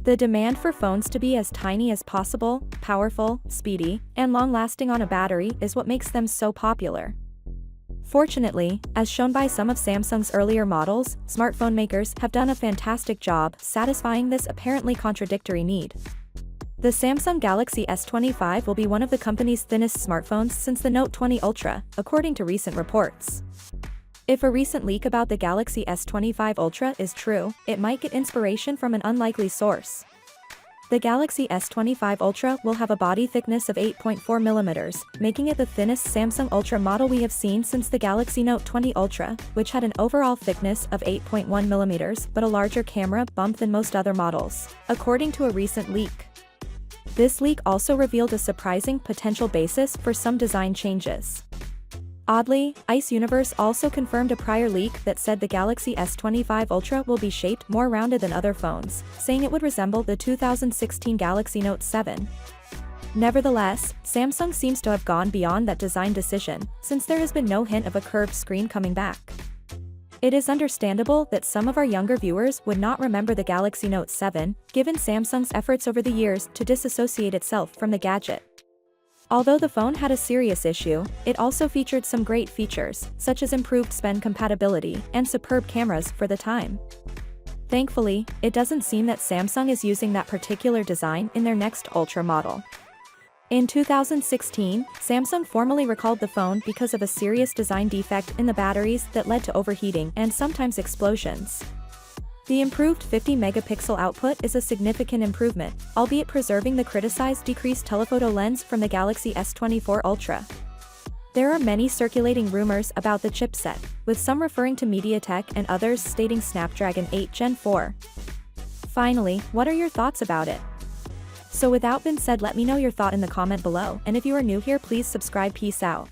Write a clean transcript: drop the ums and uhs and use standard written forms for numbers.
The demand for phones to be as tiny as possible, powerful, speedy, and long-lasting on a battery is what makes them so popular. Fortunately, as shown by some of Samsung's earlier models, smartphone makers have done a fantastic job satisfying this apparently contradictory need. The Samsung Galaxy S25 will be one of the company's thinnest smartphones since the Note 20 Ultra, according to recent reports. If a recent leak about the Galaxy S25 Ultra is true, it might get inspiration from an unlikely source. The Galaxy S25 Ultra will have a body thickness of 8.4mm, making it the thinnest Samsung Ultra model we have seen since the Galaxy Note 20 Ultra, which had an overall thickness of 8.1mm but a larger camera bump than most other models, according to a recent leak. This leak also revealed a surprising potential basis for some design changes. Oddly, Ice Universe also confirmed a prior leak that said the Galaxy S25 Ultra will be shaped more rounded than other phones, saying it would resemble the 2016 Galaxy Note 7. Nevertheless, Samsung seems to have gone beyond that design decision, since there has been no hint of a curved screen coming back. It is understandable that some of our younger viewers would not remember the Galaxy Note 7, given Samsung's efforts over the years to disassociate itself from the gadget. Although the phone had a serious issue, it also featured some great features, such as improved pen compatibility and superb cameras for the time. Thankfully, it doesn't seem that Samsung is using that particular design in their next Ultra model. In 2016, Samsung formally recalled the phone because of a serious design defect in the batteries that led to overheating and sometimes explosions. The improved 50-megapixel output is a significant improvement, albeit preserving the criticized decreased telephoto lens from the Galaxy S24 Ultra. There are many circulating rumors about the chipset, with some referring to MediaTek and others stating Snapdragon 8 Gen 4. Finally, what are your thoughts about it? So without being said, let me know your thought in the comment below, and if you are new here, please subscribe. Peace out.